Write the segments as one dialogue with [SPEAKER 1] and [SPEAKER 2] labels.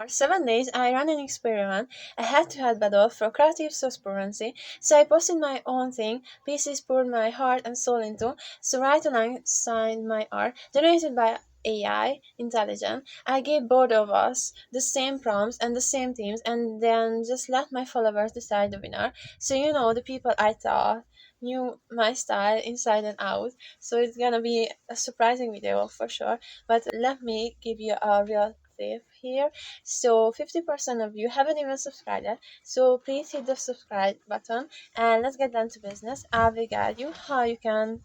[SPEAKER 1] For 7 days, I ran an experiment, a head-to-head battle for creative transparency. So I posted my own thing, pieces poured my heart and soul into. So right alongside my art, generated by AI, intelligent. I gave both of us the same prompts and the same themes, and then just let my followers decide the winner. So the people I thought knew my style inside and out. So it's gonna be a surprising video for sure. But let me give you a real tip here. So 50% of you haven't even subscribed yet. So please hit the subscribe button and let's get down to business. I will guide you how you can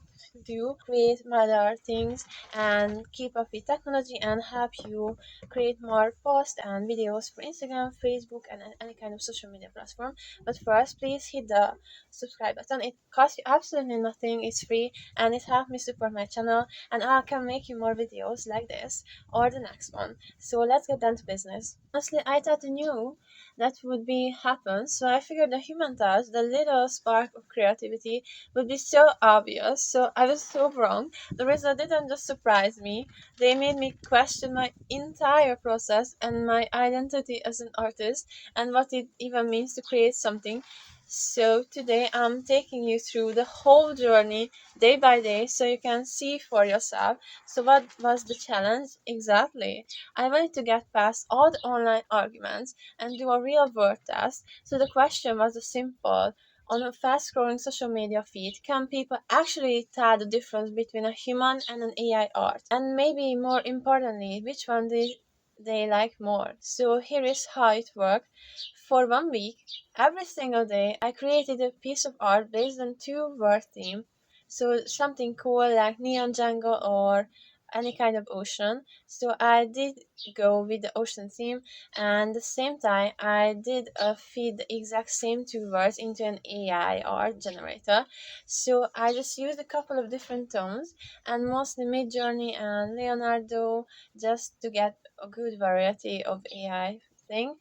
[SPEAKER 1] create other things and keep up with technology and help you create more posts and videos for Instagram, Facebook, and any kind of social media platform. But first, please hit the subscribe button. It costs you absolutely nothing. It's free and it helps me support my channel, and I can make you more videos like this or the next one. So let's get down to business. Honestly, I thought I knew that would be happen, so I figured the human touch, the little spark of creativity, would be so obvious. So I was so wrong. The result didn't just surprise me; they made me question my entire process and my identity as an artist and what it even means to create something. So today I'm taking you through the whole journey day by day so you can see for yourself. So what was the challenge? Exactly. I wanted to get past all the online arguments and do a real world test. So the question was simple. On a fast growing social media feed, can people actually tell the difference between a human and an AI art? And maybe more importantly, which one they like more? So here is how it worked. For 1 week, every single day, I created a piece of art based on two word theme. So something cool like neon jungle or any kind of ocean. So I did go with the ocean theme, and the same time I did feed the exact same two words into an AI art generator. So I just used a couple of different tones and mostly Midjourney and Leonardo just to get a good variety of AI thing,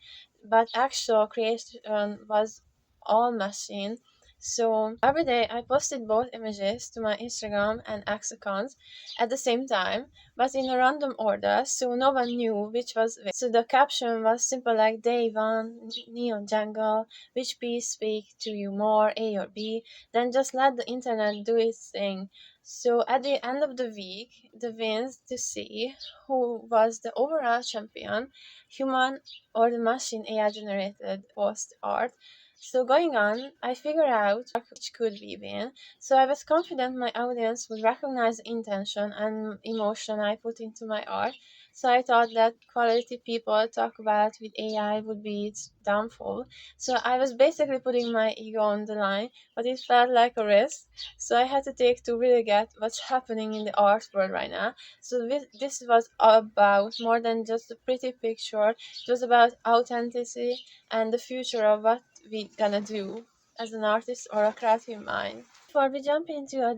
[SPEAKER 1] but actual creation was all machine. So every day I posted both images to my Instagram and X accounts at the same time, but in a random order, so no one knew which was which. So the caption was simple like day one, neon jungle, which piece speak to you more, A or B, then just let the internet do its thing. So at the end of the week, the wins to see who was the overall champion, human or the machine AI generated post art. So going on, I figured out which could be win. So I was confident my audience would recognize the intention and emotion I put into my art. So I thought that quality people talk about with AI would be its downfall. So I was basically putting my ego on the line, but it felt like a risk. So I had to take to really get what's happening in the art world right now. So this was about more than just a pretty picture. It was about authenticity and the future of what we gonna do as an artist or a creative mind. Before we jump into a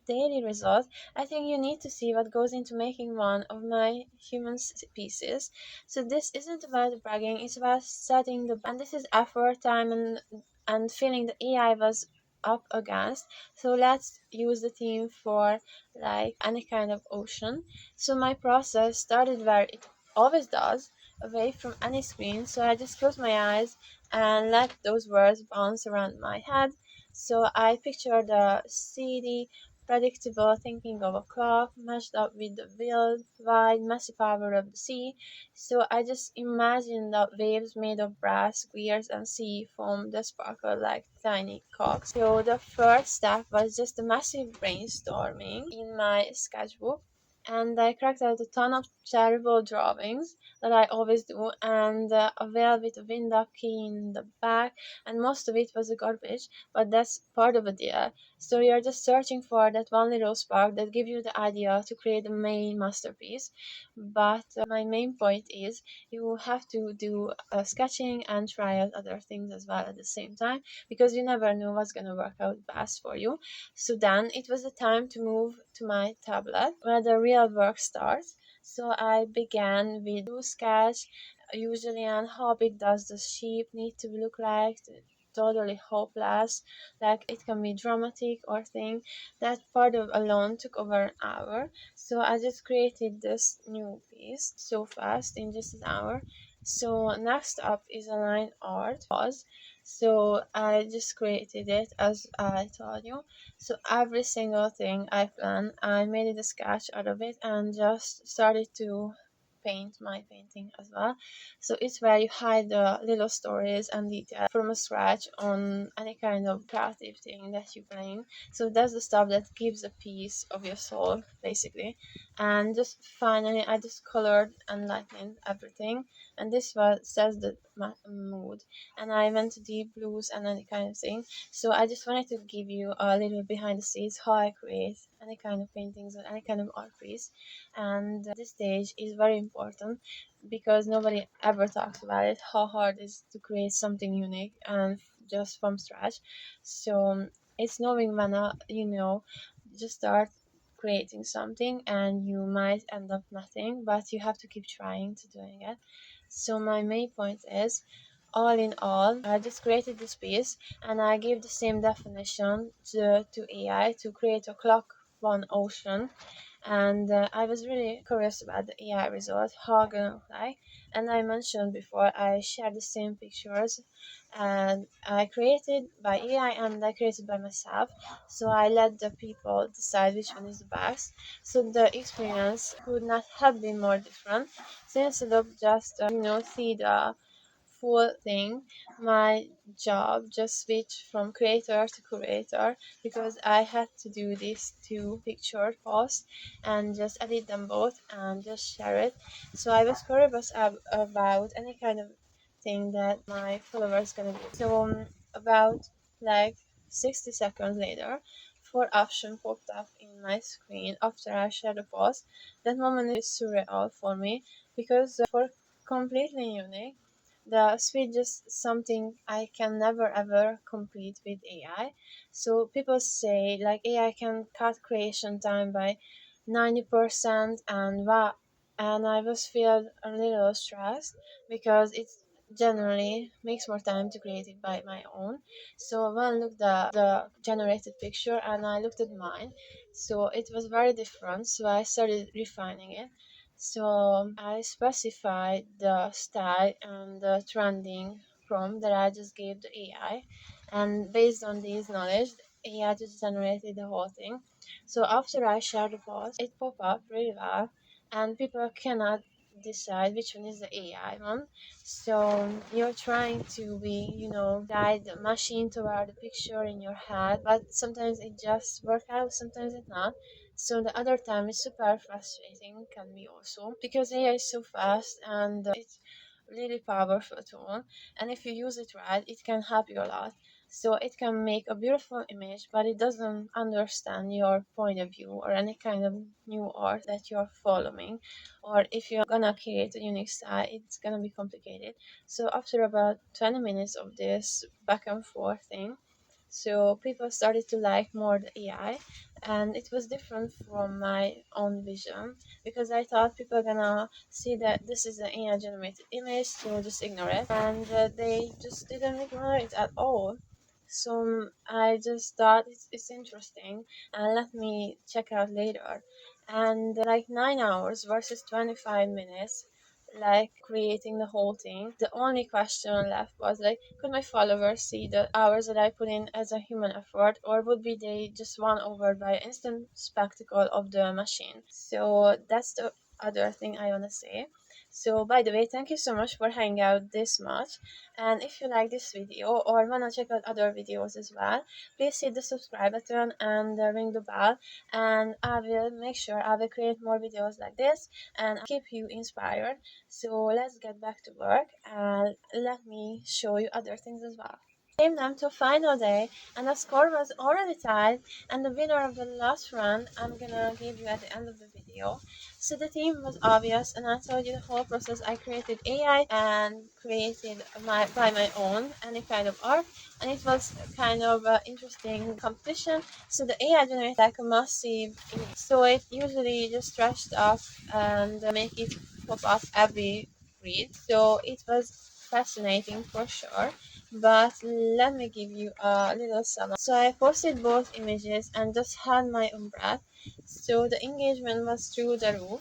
[SPEAKER 1] daily result, I think you need to see what goes into making one of my human pieces. So this isn't about bragging; it's about setting the and this is effort, time, and feeling the AI was up against. So let's use the theme for like any kind of ocean. So my process started where it always does, away from any screen. So I just closed my eyes and let those words bounce around my head. So I pictured the steady, predictable thinking of a clock matched up with the wild, wide, messy power of the sea. So I just imagined the waves made of brass, gears, and sea foam that sparkled like tiny cocks. So the first step was just a massive brainstorming in my sketchbook, and I cracked out a ton of terrible drawings that I always do, and a whale with a wind up key in the back, and most of it was a garbage, but that's part of the deal. So you're just searching for that one little spark that gives you the idea to create the main masterpiece. But my main point is you have to do sketching and try out other things as well at the same time because you never know what's gonna work out best for you. So then it was the time to move to my tablet where the real work starts. So I began with blue sketch, usually on how big does the sheep need to look like, totally hopeless, like it can be dramatic or thing. That part of alone took over an hour. So I just created this new piece so fast in just an hour. So next up is a line art pause. So I just created it as I told you. So every single thing I planned, I made it a sketch out of it and just started to paint my painting as well. So it's where you hide the little stories and details from scratch on any kind of creative thing that you plan. So that's the stuff that gives a piece of your soul, basically. And just finally, I just colored and lightened everything, and this was says the mood. And I went to deep blues and any kind of thing. So I just wanted to give you a little behind the scenes how I create any kind of paintings or any kind of art piece. And this stage is very important because nobody ever talks about it, how hard it is to create something unique and just from scratch. So it's knowing when just start creating something and you might end up nothing, but you have to keep trying to doing it. So my main point is, all in all, I just created this piece and I gave the same definition to AI to create a clock one ocean. And I was really curious about the AI result, how gonna look like. And I mentioned before I shared the same pictures, and I created by AI and I created by myself. So I let the people decide which one is the best. So the experience could not have been more different. So instead of just see the full thing, my job just switched from creator to curator because I had to do these two picture posts and just edit them both and just share it. So I was curious about any kind of thing that my followers gonna do. So about like 60 seconds later, four option popped up in my screen after I shared the post. That moment is surreal for me because for completely unique. The speed just something I can never ever complete with AI. So people say like AI can cut creation time by 90%, and wow, and I was feel a little stressed because it generally makes more time to create it by my own. So when I looked the generated picture and I looked at mine, so it was very different. So I started refining it. So I specified the style and the trending prompt that I just gave the AI, and based on this knowledge, AI just generated the whole thing. So after I shared the post, it popped up really well, and people cannot decide which one is the AI one. So you're trying to guide the machine toward the picture in your head, but sometimes it just works out, sometimes it not. So the other time it's super frustrating can be also because AI is so fast and it's really powerful tool, and if you use it right it can help you a lot. So it can make a beautiful image but it doesn't understand your point of view or any kind of new art that you're following, or if you're gonna create a unique style it's gonna be complicated. So after about 20 minutes of this back and forth thing, so people started to like more the AI, and it was different from my own vision because I thought people are gonna see that this is an AI generated image, so just ignore it, and they just didn't ignore it at all. So I just thought it's interesting, and let me check out later. And like 9 hours versus 25 minutes, like creating the whole thing. The only question left was like, could my followers see the hours that I put in as a human effort, or would be they just won over by instant spectacle of the machine? So that's the other thing I wanna say. So by the way, thank you so much for hanging out this much. And if you like this video or wanna check out other videos as well, please hit the subscribe button and ring the bell. And I will make sure I will create more videos like this and keep you inspired. So let's get back to work and let me show you other things as well. Came down to final day and the score was already tied, and the winner of the last round I'm gonna give you at the end of the video. So the theme was obvious and I told you the whole process. I created AI and created by my own any kind of art, and it was kind of an interesting competition. So the AI generated like a massive image. So it usually just stretched up and make it pop up every read. So it was fascinating for sure. But let me give you a little sum up. So I posted both images and just had my own breath. So the engagement was through the roof.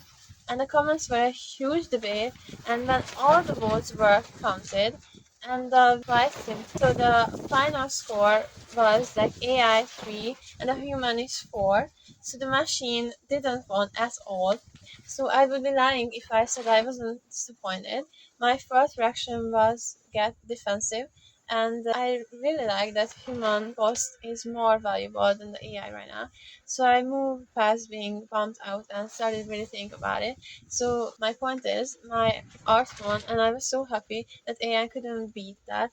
[SPEAKER 1] and the comments were a huge debate. And when all the votes were counted, and the prize team, so the final score was like AI 3 and the human is 4. So the machine didn't win at all. So I would be lying if I said I wasn't disappointed. My first reaction was get defensive, and I really like that human cost is more valuable than the AI right now. So I moved past being pumped out and started really think about it. So my point is, my art won, and I was so happy that AI couldn't beat that.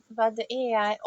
[SPEAKER 1] But the AI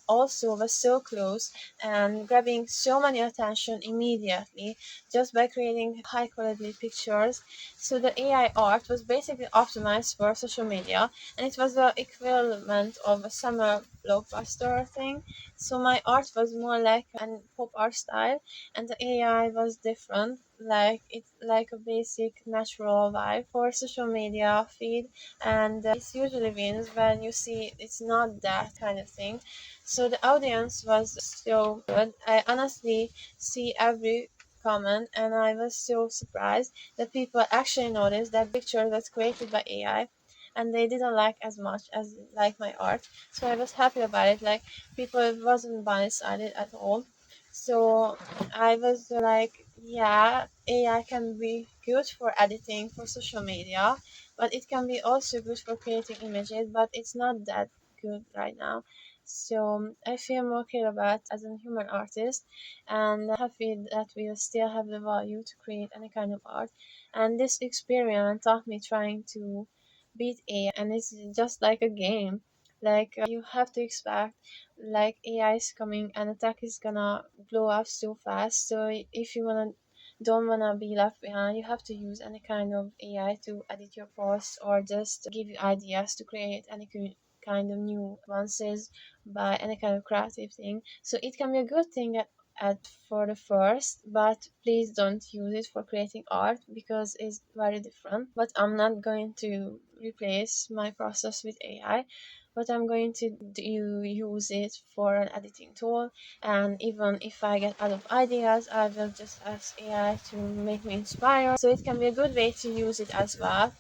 [SPEAKER 1] also was so close and grabbing so many attention immediately just by creating high quality pictures. So the AI art was basically optimized for social media, and it was the equivalent of a summer blockbuster thing. So my art was more like an pop art style, and the AI was different, like it's like a basic natural vibe for social media feed, and it usually wins when you see it's not that kind of thing. So the audience was so good. I honestly see every comment, and I was so surprised that people actually noticed that picture was created by AI, and they didn't like as much as like my art. So I was happy about it. Like people wasn't blindsided at all. So I was like, yeah, AI can be good for editing for social media, but it can be also good for creating images, but it's not that good right now. So I feel more care about as a human artist, and happy that we still have the value to create any kind of art. And this experiment taught me trying to beat AI, and it's just like a game. Like you have to expect like AI is coming and attack is gonna blow up so fast. So if you wanna don't wanna be left behind, you have to use any kind of AI to edit your posts or just give you ideas to create any kind of new advances by any kind of creative thing. So it can be a good thing at for the first, but please don't use it for creating art because it's very different. But I'm not going to replace my process with AI, but I'm going to use it for an editing tool. And even if I get out of ideas, I will just ask AI to make me inspired. So it can be a good way to use it as well.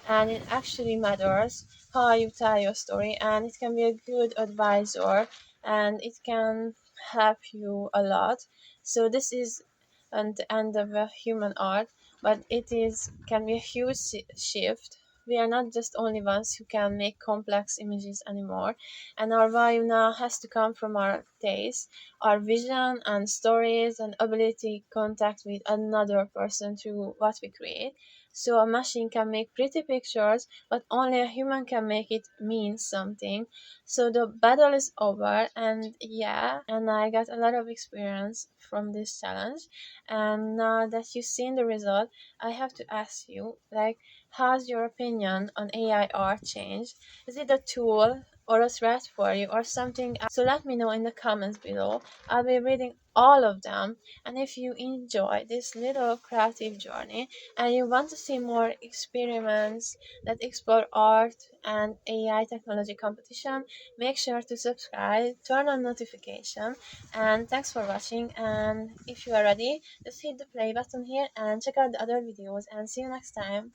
[SPEAKER 1] And it actually matters how you tell your story, and it can be a good advisor, and it can help you a lot. So this is the end of a human art, but it is can be a huge shift. We are not just only ones who can make complex images anymore, and our value now has to come from our taste, our vision and stories and ability to contact with another person through what we create. So a machine can make pretty pictures, but only a human can make it mean something. So the battle is over, and yeah, and I got a lot of experience from this challenge. And now that you've seen the result, I have to ask you, like, has your opinion on AI art changed? Is it a tool or a threat for you or something else? So let me know in the comments below. I'll be reading all of them. And if you enjoy this little creative journey and you want to see more experiments that explore art and AI technology competition, make sure to subscribe, turn on notification, and thanks for watching. And if you are ready, just hit the play button here and check out the other videos, and see you next time.